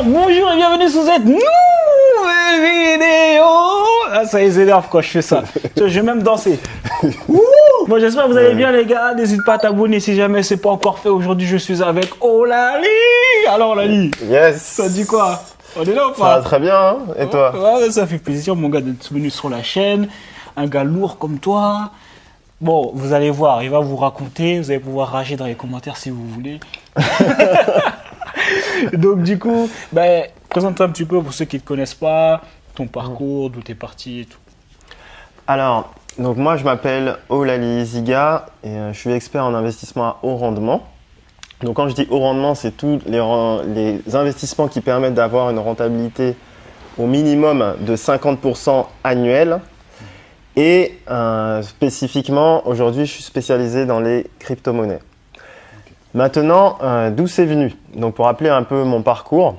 Bonjour et bienvenue sur cette nouvelle vidéo. Ah, ça les énerve quand je fais ça. Je vais même danser. Bon, j'espère que vous allez bien les gars. N'hésite pas à t'abonner si jamais c'est pas encore fait. Aujourd'hui, je suis avec Olali. Alors Olali, Yes. ça dit quoi? On est là ou Ça pas? va très bien, hein? Et toi? Ouais, ça fait plaisir mon gars d'être venu sur la chaîne. Un gars lourd comme toi. Bon, vous allez voir, il va vous raconter. Vous allez pouvoir rager dans les commentaires si vous voulez. Donc du coup, présente-toi un petit peu pour ceux qui ne te connaissent pas, ton parcours, d'où tu es parti et tout. Alors, donc moi je m'appelle Olali Ziga et je suis expert en investissement à haut rendement. Donc quand je dis haut rendement, c'est tous les investissements qui permettent d'avoir une rentabilité au minimum de 50% annuel. Et spécifiquement, aujourd'hui je suis spécialisé dans les crypto-monnaies. Maintenant, d'où c'est venu? Donc pour rappeler un peu mon parcours,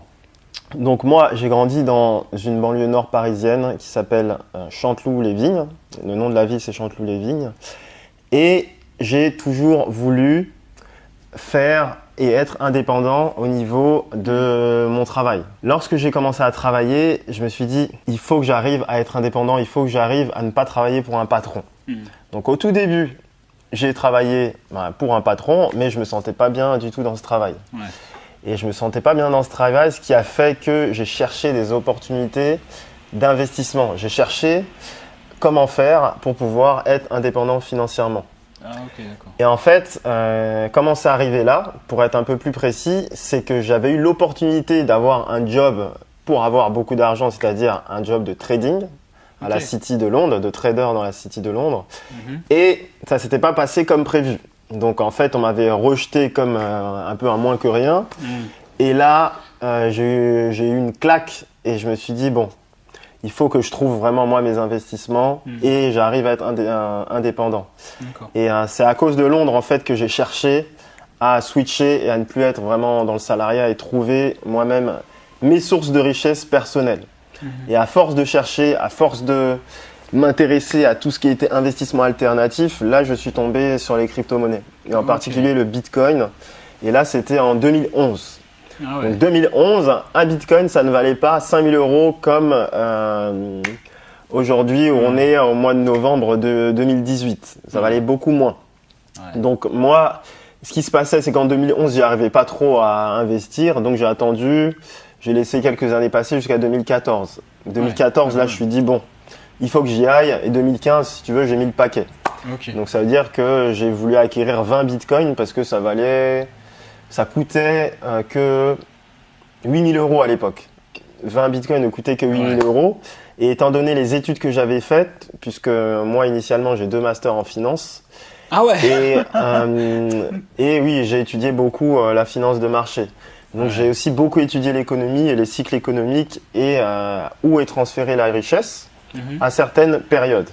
donc moi j'ai grandi dans une banlieue nord parisienne qui s'appelle Chanteloup-les-Vignes. Le nom de la ville c'est Chanteloup-les-Vignes. Et j'ai toujours voulu faire et être indépendant au niveau de mon travail. Lorsque j'ai commencé à travailler, je me suis dit il faut que j'arrive à être indépendant, il faut que j'arrive à ne pas travailler pour un patron. Donc au tout début, j'ai travaillé pour un patron, mais je me sentais pas bien du tout dans ce travail. Ouais. Et je me sentais pas bien dans ce travail, ce qui a fait que j'ai cherché des opportunités d'investissement. J'ai cherché comment faire pour pouvoir être indépendant financièrement. Ah ok, d'accord. Et en fait, comment c'est arrivé là, pour être un peu plus précis, c'est que j'avais eu l'opportunité d'avoir un job pour avoir beaucoup d'argent, c'est-à-dire un job de trading à la City de Londres, de trader dans la City de Londres. Et ça s'était pas passé comme prévu. Donc en fait, on m'avait rejeté comme un peu un moins que rien. Et là, j'ai eu une claque et je me suis dit, bon, il faut que je trouve vraiment moi mes investissements et j'arrive à être indépendant. Et c'est à cause de Londres en fait que j'ai cherché à switcher et à ne plus être vraiment dans le salariat et trouver moi-même mes sources de richesse personnelles. Et à force de chercher, à force de m'intéresser à tout ce qui était investissement alternatif, là je suis tombé sur les crypto-monnaies et en particulier le Bitcoin. Et là c'était en 2011. Ah ouais. Donc 2011, un Bitcoin ça ne valait pas 5000 € comme aujourd'hui où on est au mois de novembre de 2018. Ça valait beaucoup moins. Ouais. Donc moi, ce qui se passait c'est qu'en 2011 j'y arrivais pas trop à investir, donc j'ai attendu. J'ai laissé quelques années passer jusqu'à 2014. 2014, là, je me suis dit, bon, il faut que j'y aille. Et 2015, si tu veux, j'ai mis le paquet. Donc, ça veut dire que j'ai voulu acquérir 20 bitcoins parce que ça coûtait que 8000 € à l'époque. 20 bitcoins ne coûtaient que 8000 €. Et étant donné les études que j'avais faites, puisque moi, initialement, j'ai 2 masters en finance. Ah ouais. Et oui, j'ai étudié beaucoup la finance de marché. Donc j'ai aussi beaucoup étudié l'économie et les cycles économiques et où est transférée la richesse à certaines périodes.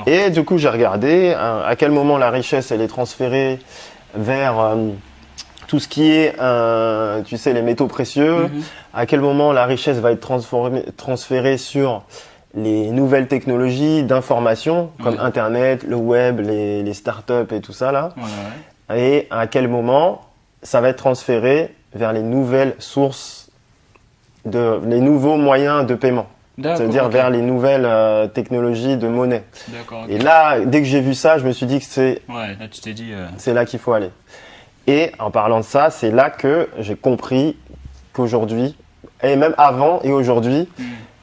Et du coup j'ai regardé à quel moment la richesse elle est transférée vers tout ce qui est tu sais les métaux précieux, à quel moment la richesse va être transférée sur les nouvelles technologies d'information comme Internet, le web, les startups et tout ça là. Et à quel moment ça va être transféré vers les nouvelles sources, les nouveaux moyens de paiement. C'est-à-dire vers les nouvelles technologies de monnaie. Et là, dès que j'ai vu ça, je me suis dit que c'est là qu'il faut aller. Et en parlant de ça, c'est là que j'ai compris qu'aujourd'hui, et même avant et aujourd'hui,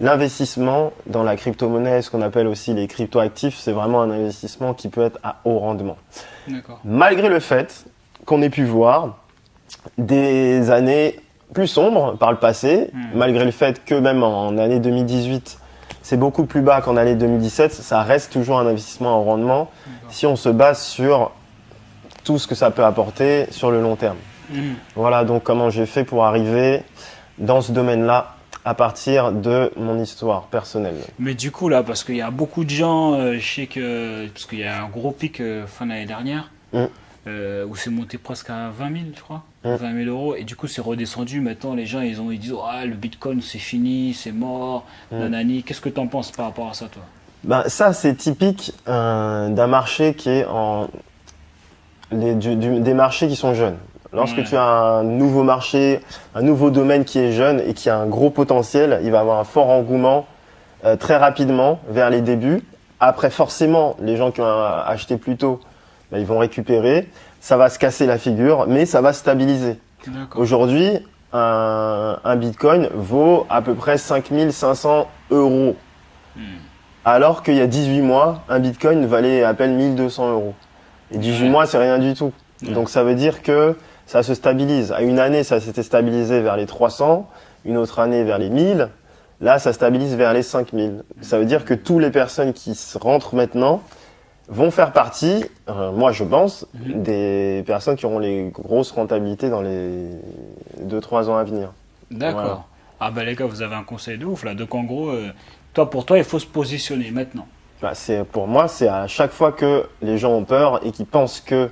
l'investissement dans la crypto-monnaie, ce qu'on appelle aussi les crypto-actifs, c'est vraiment un investissement qui peut être à haut rendement. Malgré le fait qu'on ait pu voir des années plus sombres par le passé, malgré le fait que même en année 2018, c'est beaucoup plus bas qu'en année 2017, ça reste toujours un investissement en rendement si on se base sur tout ce que ça peut apporter sur le long terme. Voilà donc comment j'ai fait pour arriver dans ce domaine-là à partir de mon histoire personnelle. Mais du coup là, parce qu'il y a beaucoup de gens, je sais que, parce qu'il y a un gros pic fin d'année dernière, où c'est monté presque à 20 000, je crois, 20 000 €, et du coup c'est redescendu. Maintenant les gens ils disent le Bitcoin c'est fini, c'est mort, nanani. Qu'est-ce que tu en penses par rapport à ça toi? Ça c'est typique d'un marché qui est des marchés qui sont jeunes. Lorsque tu as un nouveau marché, un nouveau domaine qui est jeune et qui a un gros potentiel, il va avoir un fort engouement très rapidement vers les débuts. Après, forcément, les gens qui ont acheté plus tôt, ils vont récupérer. Ça va se casser la figure, mais ça va stabiliser. Aujourd'hui, un Bitcoin vaut à peu près 5500 €. Alors qu'il y a 18 mois, un Bitcoin valait à peine 1200 €. Et 18 mois, c'est rien du tout. Donc ça veut dire que ça se stabilise. À une année, ça s'était stabilisé vers les 300, une autre année vers les 1000. Là, ça stabilise vers les 5000. Ça veut dire que toutes les personnes qui rentrent maintenant vont faire partie, moi je pense, des personnes qui auront les grosses rentabilités dans les 2-3 ans à venir. D'accord. Voilà. Ah bah les gars, vous avez un conseil de ouf là. Donc en gros, pour toi, il faut se positionner maintenant. Pour moi, c'est à chaque fois que les gens ont peur et qu'ils pensent que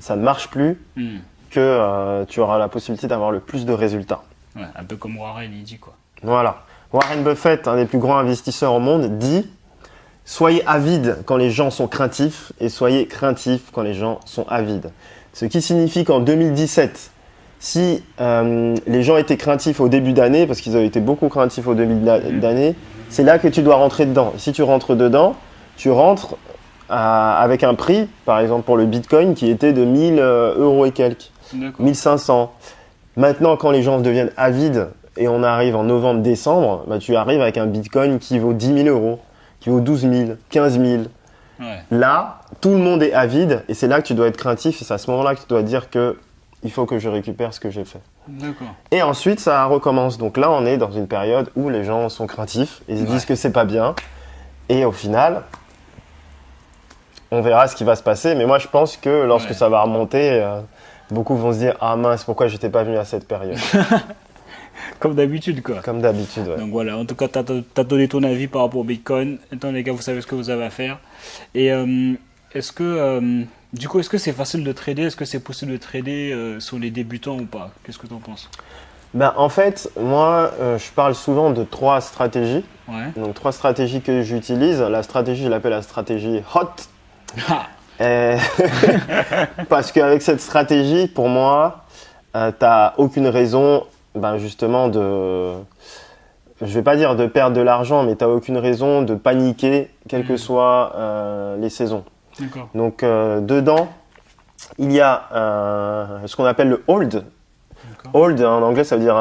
ça ne marche plus, que tu auras la possibilité d'avoir le plus de résultats. Ouais, un peu comme Warren, il dit quoi. Voilà. Warren Buffett, un des plus grands investisseurs au monde, dit « Soyez avides quand les gens sont craintifs et soyez craintifs quand les gens sont avides ». Ce qui signifie qu'en 2017, si les gens étaient craintifs au début d'année, parce qu'ils avaient été beaucoup craintifs au début d'année, c'est là que tu dois rentrer dedans. Et si tu rentres dedans, tu rentres avec un prix, par exemple pour le Bitcoin, qui était de 1000 € et quelques, 1500. Maintenant, quand les gens deviennent avides, et on arrive en novembre-décembre, tu arrives avec un Bitcoin qui vaut 10 000 €, qui vaut 12 000, 15 000. Ouais. Là, tout le monde est avide et c'est là que tu dois être craintif et c'est à ce moment-là que tu dois dire que il faut que je récupère ce que j'ai fait. D'accord. Et ensuite, ça recommence. Donc là, on est dans une période où les gens sont craintifs et ils disent que c'est pas bien. Et au final, on verra ce qui va se passer. Mais moi, je pense que lorsque ça va remonter, beaucoup vont se dire « Ah mince, pourquoi j'étais pas venu à cette période ?» Comme d'habitude, quoi. Comme d'habitude, ouais. Donc voilà, en tout cas, tu as donné ton avis par rapport au Bitcoin. Maintenant, les gars, vous savez ce que vous avez à faire. Et est-ce que c'est facile de trader? Est-ce que c'est possible de trader sur les débutants ou pas? Qu'est-ce que tu en penses? En fait, moi, je parle souvent de 3 stratégies. Ouais. Donc, 3 stratégies que j'utilise. La stratégie, je l'appelle la stratégie HOT. Parce qu'avec cette stratégie, pour moi, tu n'as aucune raison... justement je vais pas dire de perdre de l'argent, mais tu n'as aucune raison de paniquer, quelles que soient les saisons. D'accord. Donc dedans, il y a ce qu'on appelle le hold. D'accord. Hold en anglais, ça veut dire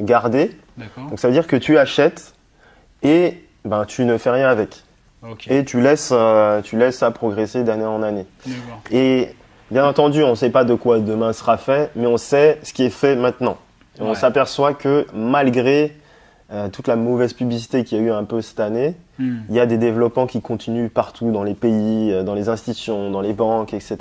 garder. D'accord. Donc ça veut dire que tu achètes et tu ne fais rien avec. Okay. Et tu laisses ça progresser d'année en année. D'accord. Et bien entendu, on ne sait pas de quoi demain sera fait, mais on sait ce qui est fait maintenant. Et on s'aperçoit que malgré toute la mauvaise publicité qu'il y a eu un peu cette année, il y a des développements qui continuent partout dans les pays, dans les institutions, dans les banques, etc.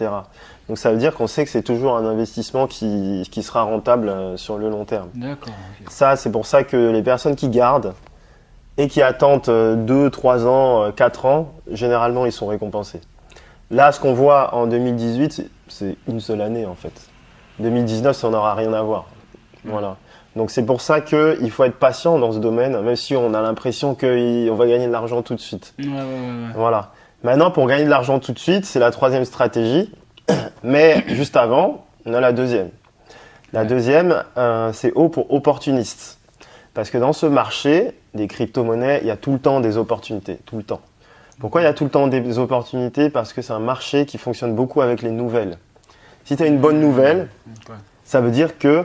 Donc ça veut dire qu'on sait que c'est toujours un investissement qui sera rentable sur le long terme. D'accord. Okay. Ça, c'est pour ça que les personnes qui gardent et qui attendent 2, 3 ans, 4 ans, généralement, ils sont récompensés. Là, ce qu'on voit en 2018, c'est une seule année en fait. 2019, ça n'aura rien à voir. Voilà. Donc c'est pour ça qu'il faut être patient dans ce domaine, même si on a l'impression qu'on va gagner de l'argent tout de suite. Ouais. Voilà. Maintenant, pour gagner de l'argent tout de suite, c'est la 3e stratégie. Mais juste avant, on a la 2e. La 2e, c'est O pour opportuniste. Parce que dans ce marché des crypto-monnaies, il y a tout le temps des opportunités. Tout le temps. Pourquoi il y a tout le temps des opportunités? Parce que c'est un marché qui fonctionne beaucoup avec les nouvelles. Si tu as une bonne nouvelle, ça veut dire que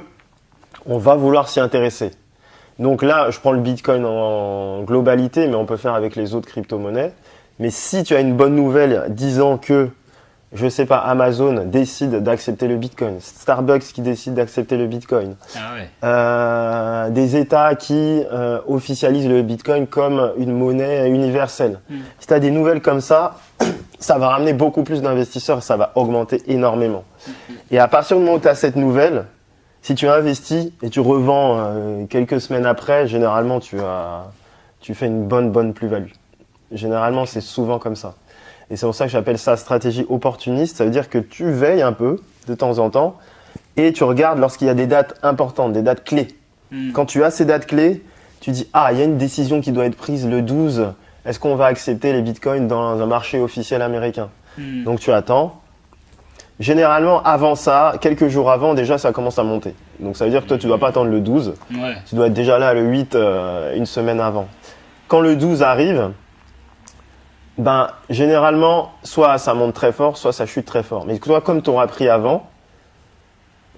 on va vouloir s'y intéresser. Donc là, je prends le Bitcoin en globalité, mais on peut faire avec les autres crypto-monnaies. Mais si tu as une bonne nouvelle disant que, je sais pas, Amazon décide d'accepter le Bitcoin, Starbucks qui décide d'accepter le Bitcoin, des États qui officialisent le Bitcoin comme une monnaie universelle. Si tu as des nouvelles comme ça, ça va ramener beaucoup plus d'investisseurs, ça va augmenter énormément. Et à partir du moment où tu as cette nouvelle, si tu investis et tu revends quelques semaines après, généralement tu fais une bonne plus-value. Généralement, c'est souvent comme ça. Et c'est pour ça que j'appelle ça stratégie opportuniste. Ça veut dire que tu veilles un peu de temps en temps et tu regardes lorsqu'il y a des dates importantes, des dates clés. Quand tu as ces dates clés, tu dis « Ah, il y a une décision qui doit être prise le 12. Est-ce qu'on va accepter les bitcoins dans un marché officiel américain ?» Donc tu attends. Généralement, avant ça, quelques jours avant, déjà, ça commence à monter. Donc, ça veut dire que toi, tu ne dois pas attendre le 12. Ouais. Tu dois être déjà là le 8, une semaine avant. Quand le 12 arrive, ben, généralement, soit ça monte très fort, soit ça chute très fort. Mais toi, comme tu auras pris avant,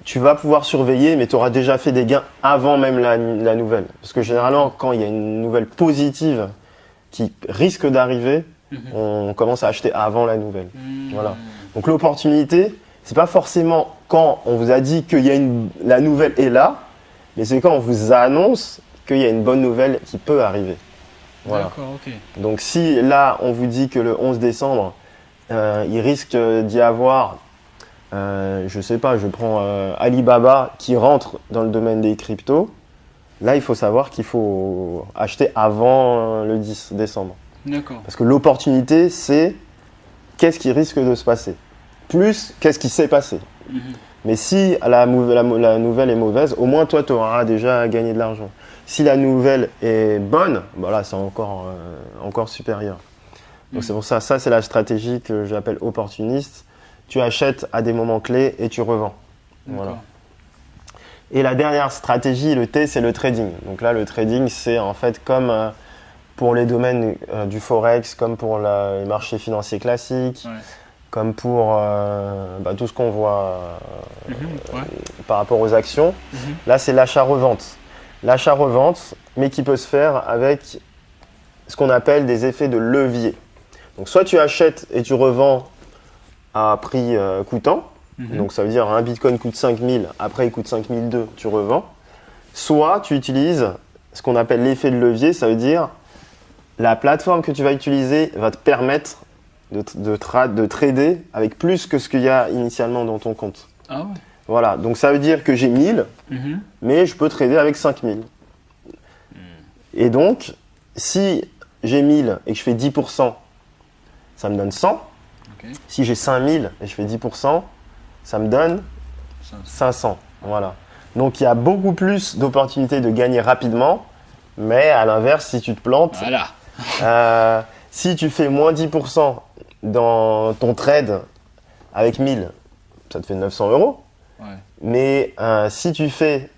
tu vas pouvoir surveiller, mais tu auras déjà fait des gains avant même la nouvelle. Parce que généralement, quand il y a une nouvelle positive qui risque d'arriver, on commence à acheter avant la nouvelle. Voilà. Donc l'opportunité, c'est pas forcément quand on vous a dit que la nouvelle est là, mais c'est quand on vous annonce qu'il y a une bonne nouvelle qui peut arriver. Voilà. D'accord, ok. Donc si là, on vous dit que le 11 décembre, il risque d'y avoir, je sais pas, je prends Alibaba qui rentre dans le domaine des cryptos, là, il faut savoir qu'il faut acheter avant le 10 décembre. D'accord. Parce que l'opportunité, c'est qu'est-ce qui risque de se passer, plus qu'est-ce qui s'est passé. Mais si la nouvelle est mauvaise, au moins toi, tu auras déjà gagné de l'argent. Si la nouvelle est bonne, bah là, c'est encore supérieur. Donc c'est pour ça, c'est la stratégie que j'appelle opportuniste. Tu achètes à des moments clés et tu revends. Voilà. Et la dernière stratégie, le T, c'est le trading. Donc là, le trading, c'est en fait comme pour les domaines du forex, comme pour les marchés financiers classiques, comme pour tout ce qu'on voit par rapport aux actions. Là, c'est l'achat-revente. L'achat-revente, mais qui peut se faire avec ce qu'on appelle des effets de levier. Donc, soit tu achètes et tu revends à prix coûtant. Donc, ça veut dire un bitcoin coûte 5000, après il coûte 5002, tu revends. Soit tu utilises ce qu'on appelle l'effet de levier, ça veut dire la plateforme que tu vas utiliser va te permettre de trader avec plus que ce qu'il y a initialement dans ton compte. Ah ouais. Voilà, donc ça veut dire que j'ai 1000, mais je peux trader avec 5000. Et donc, si j'ai 1000 et que je fais 10%, ça me donne 100. Okay. Si j'ai 5000 et je fais 10%, ça me donne 500. Voilà. Donc, il y a beaucoup plus d'opportunités de gagner rapidement, mais à l'inverse, si tu te plantes, si tu fais moins 10% dans ton trade avec 1000, ça te fait 900 €. Ouais. Mais si tu fais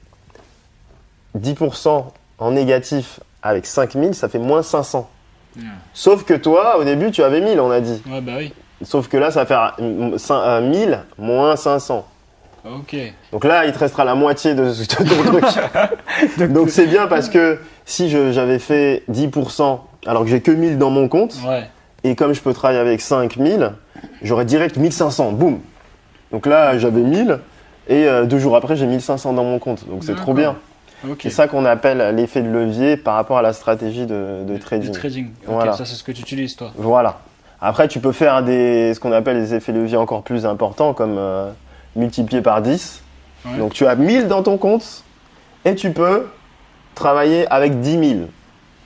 10% en négatif avec 5000, ça fait moins 500. Sauf que toi, au début, tu avais 1000, on a dit. Ouais, bah oui. Sauf que là, ça va faire 1000 moins 500. Ok. Donc là, il te restera la moitié de ton truc. Donc c'est bien parce que si j'avais fait 10% alors que j'ai que 1000 dans mon compte, et comme je peux travailler avec 5000, j'aurais direct 1500. Boum. Donc là, j'avais 1000 et 2 jours après, j'ai 1500 dans mon compte. Donc c'est trop bien. Okay. C'est ça qu'on appelle l'effet de levier par rapport à la stratégie de trading. Du trading. Okay, voilà. Ça, c'est ce que tu utilises, toi. Voilà. Après, tu peux faire ce qu'on appelle des effets de levier encore plus importants, comme multiplier par 10. Ouais. Donc, tu as 1000 dans ton compte et tu peux travailler avec 10 000.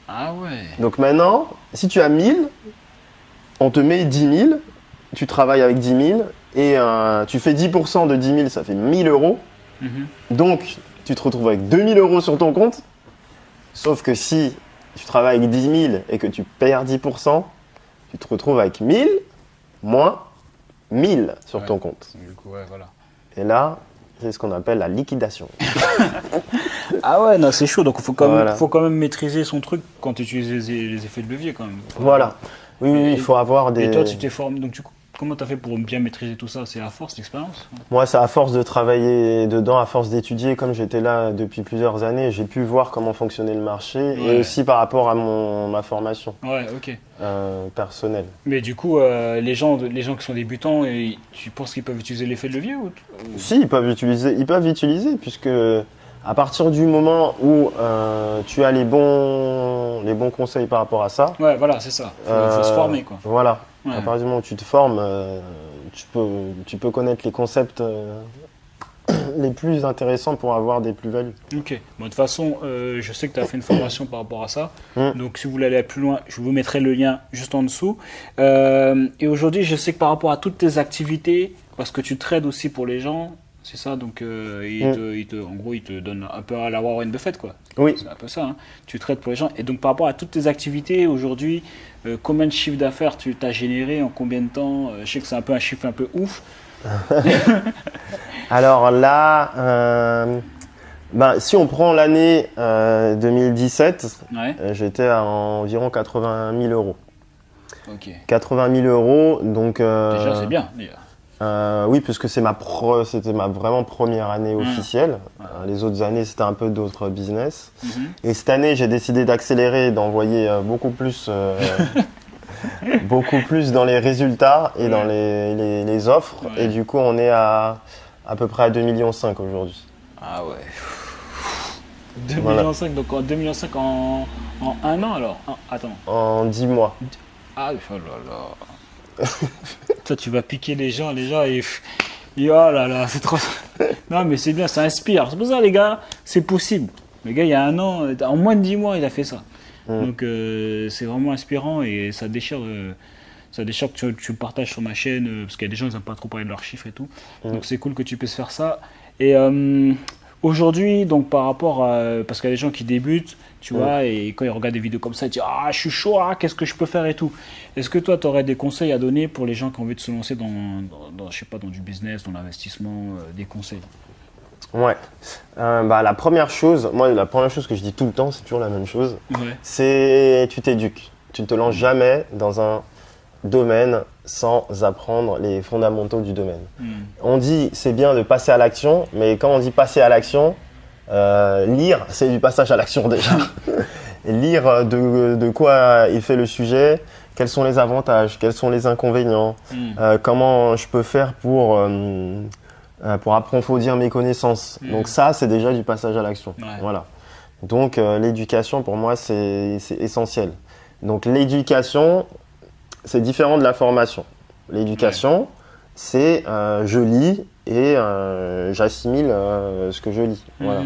Ah ouais. Donc maintenant, si tu as 1000, on te met 10 000, tu travailles avec 10 000 et tu fais 10% de 10 000, ça fait 1000 €. Donc, tu te retrouves avec 2000 € sur ton compte. Sauf que si tu travailles avec 10 000 et que tu perds 10%, tu te retrouves avec 1000 moins 1000 sur ton compte. Du coup, voilà. Et là, c'est ce qu'on appelle la liquidation. Ah ouais, non, c'est chaud. Donc, il faut quand même maîtriser son truc quand tu utilises les effets de levier quand même. Voilà. Oui, il faut avoir des... Et toi, tu t'es formé. Donc, comment tu as fait pour bien maîtriser tout ça? C'est à force d'expérience? Moi, c'est à force de travailler dedans, à force d'étudier. Comme j'étais là depuis plusieurs années, j'ai pu voir comment fonctionnait le marché et aussi par rapport à ma formation personnelle. Mais du coup, les gens qui sont débutants, tu penses qu'ils peuvent utiliser l'effet de levier ou... Si, ils peuvent utiliser puisque à partir du moment où tu as les bons conseils par rapport à ça. Ouais, voilà, c'est ça. Faut se former, quoi. Voilà. Ouais. À partir du moment où tu te formes, tu peux connaître les concepts les plus intéressants pour avoir des plus-values. Ok. Bon, de toute façon, je sais que tu as fait une formation par rapport à ça. Donc, si vous voulez aller plus loin, je vous mettrai le lien juste en dessous. Et aujourd'hui, je sais que par rapport à toutes tes activités, parce que tu trades aussi pour les gens, c'est ça, donc en gros, il te donne un peu à la Warren Buffett, quoi. Oui. C'est un peu ça, hein. Tu traites pour les gens. Et donc, par rapport à toutes tes activités, aujourd'hui, combien de chiffre d'affaires tu as généré en combien de temps? Je sais que c'est un peu un chiffre un peu ouf. Alors là, si on prend l'année 2017, j'étais à environ 80 000 euros. Ok. 80 000 euros, donc… déjà, c'est bien. Oui, puisque c'était ma vraiment première année officielle. Les autres années, c'était un peu d'autres business. Et cette année, j'ai décidé d'accélérer, d'envoyer beaucoup plus dans les résultats et dans les offres. Et du coup, on est à peu près à 2,5 millions aujourd'hui. Ah ouais. 2,5 millions, donc 2,5 millions en un an alors? Attends. En 10 mois. Ah, oh là là. Toi, tu vas piquer les gens et oh là là, c'est trop. Non, mais c'est bien, ça inspire. C'est pour ça, les gars, c'est possible. Le gars, il y a un an, en moins de 10 mois, il a fait ça. Donc, c'est vraiment inspirant et ça déchire. Ça déchire que tu le partages sur ma chaîne parce qu'il y a des gens qui n'aiment pas trop parler de leurs chiffres et tout. Donc, c'est cool que tu puisses faire ça. Et aujourd'hui, donc par rapport à. Parce qu'il y a des gens qui débutent, tu vois, et quand ils regardent des vidéos comme ça, ils disent ah, je suis chaud, qu'est-ce que je peux faire et tout. Est-ce que toi, tu aurais des conseils à donner pour les gens qui ont envie de se lancer dans je sais pas, dans du business, dans l'investissement, des conseils? Ouais. La première chose que je dis tout le temps, c'est toujours la même chose. C'est tu t'éduques. Tu ne te lances jamais dans un domaine sans apprendre les fondamentaux du domaine. On dit c'est bien de passer à l'action, mais quand on dit passer à l'action, lire, c'est du passage à l'action déjà. Lire de quoi il fait le sujet, quels sont les avantages, quels sont les inconvénients, comment je peux faire pour approfondir mes connaissances. Donc ça, c'est déjà du passage à l'action. Voilà. Donc l'éducation, pour moi, c'est essentiel. Donc l'éducation, c'est différent de la formation. L'éducation, c'est je lis et j'assimile ce que je lis. Voilà.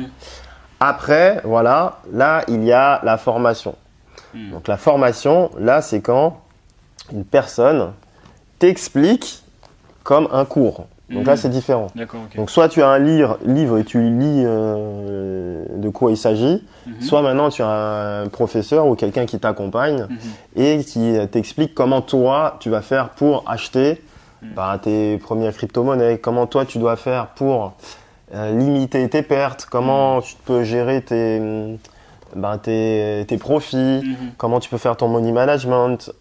Après, voilà, là, il y a la formation. Donc la formation, là, c'est quand une personne t'explique comme un cours. Donc là, c'est différent. Donc soit tu as un livre et tu lis de quoi il s'agit, soit maintenant tu as un professeur ou quelqu'un qui t'accompagne et qui t'explique comment toi, tu vas faire pour acheter tes premières crypto-monnaies, comment toi, tu dois faire pour limiter tes pertes, comment tu peux gérer tes profits, comment tu peux faire ton money management,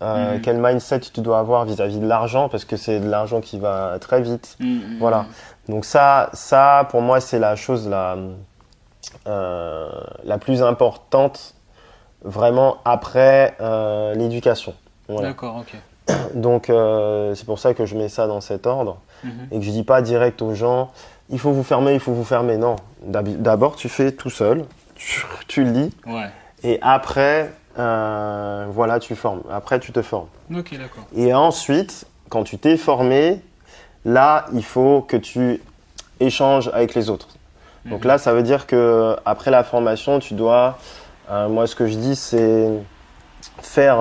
quel mindset tu dois avoir vis-à-vis de l'argent, parce que c'est de l'argent qui va très vite. Voilà. Donc ça, pour moi, c'est la chose la plus importante, vraiment, après l'éducation. Voilà. D'accord, ok. Donc, c'est pour ça que je mets ça dans cet ordre et que je dis pas direct aux gens, il faut vous fermer. Non. D'abord, tu fais tout seul. Tu lis et après tu formes. Après tu te formes. Ok, d'accord. Et ensuite, quand tu t'es formé, là il faut que tu échanges avec les autres. Donc là, ça veut dire que après la formation, tu dois. Moi, ce que je dis, c'est faire.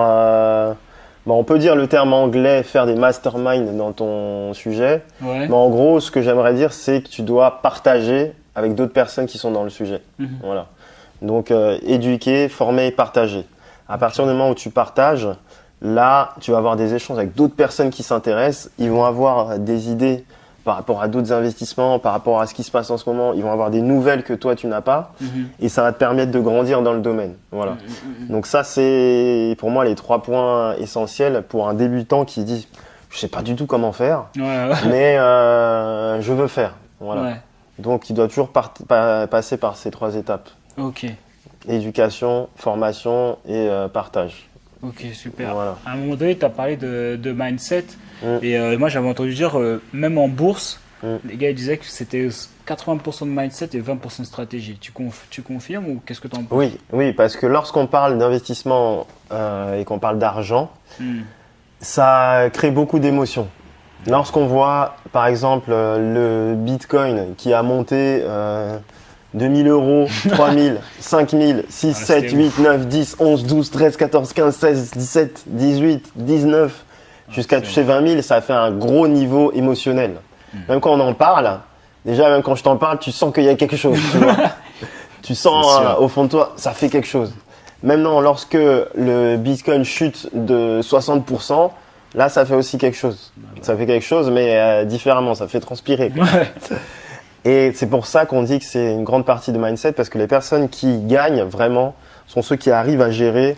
On peut dire le terme anglais, faire des masterminds dans ton sujet. Mais en gros, ce que j'aimerais dire, c'est que tu dois partager avec d'autres personnes qui sont dans le sujet. Voilà. Donc, éduquer, former et partager. À partir du moment où tu partages, là, tu vas avoir des échanges avec d'autres personnes qui s'intéressent. Ils vont avoir des idées par rapport à d'autres investissements, par rapport à ce qui se passe en ce moment. Ils vont avoir des nouvelles que toi, tu n'as pas. Et ça va te permettre de grandir dans le domaine. Voilà. Donc ça, c'est pour moi les 3 points essentiels pour un débutant qui dit « je ne sais pas du tout comment faire, mais je veux faire ». Voilà. Donc, il doit toujours passer par ces 3 étapes. Ok. Éducation, formation et partage. Ok, super. Voilà. À un moment donné, tu as parlé de mindset. Et moi, j'avais entendu dire, même en bourse, les gars ils disaient que c'était 80% de mindset et 20% de stratégie. Tu confirmes ou qu'est-ce que tu en penses? Oui, parce que lorsqu'on parle d'investissement et qu'on parle d'argent, ça crée beaucoup d'émotions. Lorsqu'on voit, par exemple, le Bitcoin qui a monté 2000 euros, 3000, 5000, 6, 7, 8, 9, 10, 11, 12, 13, 14, 15, 16, 17, 18, 19, jusqu'à toucher 20 000, ça fait un gros niveau émotionnel. Même quand on en parle, déjà même quand je t'en parle, tu sens qu'il y a quelque chose, tu vois. Tu sens au fond de toi, ça fait quelque chose. Maintenant, lorsque le Bitcoin chute de 60%, là, ça fait aussi quelque chose. Ça fait quelque chose, mais différemment, ça fait transpirer. Ouais. Et c'est pour ça qu'on dit que c'est une grande partie de mindset, parce que les personnes qui gagnent vraiment sont ceux qui arrivent à gérer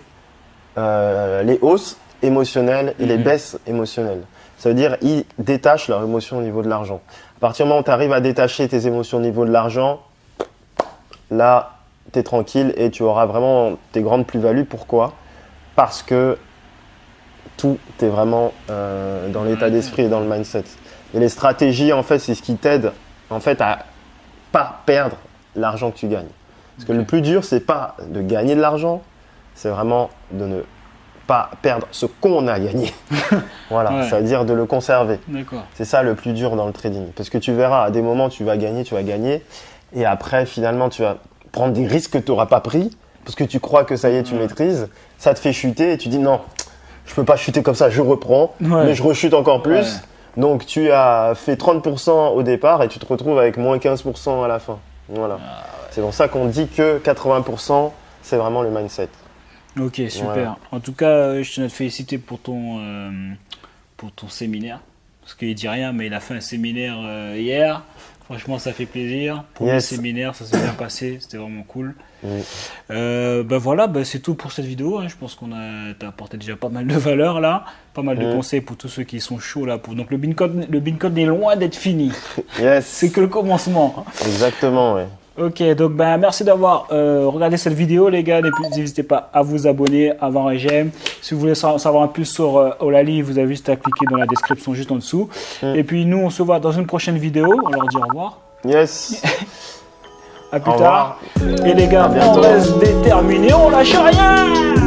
les hausses émotionnelles et les baisses émotionnelles. Ça veut dire ils détachent leurs émotions au niveau de l'argent. À partir du moment où tu arrives à détacher tes émotions au niveau de l'argent, là, tu es tranquille et tu auras vraiment tes grandes plus-values. Pourquoi ? Parce que tout est vraiment dans l'état d'esprit et dans le mindset. Et les stratégies, en fait, c'est ce qui t'aide en fait, à pas perdre l'argent que tu gagnes. Parce que le plus dur, c'est pas de gagner de l'argent, c'est vraiment de ne pas perdre ce qu'on a gagné. Voilà, ça veut dire de le conserver. C'est ça le plus dur dans le trading. Parce que tu verras, à des moments, tu vas gagner, et après, finalement, tu vas prendre des risques que tu n'auras pas pris, parce que tu crois que ça y est, tu maîtrises, ça te fait chuter, et tu dis non, je peux pas chuter comme ça, je reprends, mais je rechute encore plus. Ouais. Donc, tu as fait 30% au départ et tu te retrouves avec moins 15% à la fin. Voilà. C'est pour ça qu'on dit que 80%, c'est vraiment le mindset. Ok, super. Voilà. En tout cas, je tenais à te féliciter pour ton séminaire. Parce qu'il dit rien, mais il a fait un séminaire hier. Franchement, ça fait plaisir. Pour le séminaire, ça s'est bien passé. C'était vraiment cool. Oui. Voilà, c'est tout pour cette vidéo. Je pense qu'on t'a apporté déjà pas mal de valeur là. Pas mal de conseils pour tous ceux qui sont chauds là. Donc le Bitcoin est loin d'être fini. C'est que le commencement. Exactement, oui. Ok, donc merci d'avoir regardé cette vidéo les gars. N'hésitez pas à vous abonner, à avoir un j'aime. Si vous voulez savoir un plus sur Ollali, vous avez juste à cliquer dans la description juste en dessous. Et puis nous, on se voit dans une prochaine vidéo. On leur dit au revoir. Yes. À plus tard. Et les gars, on reste déterminés, on lâche rien.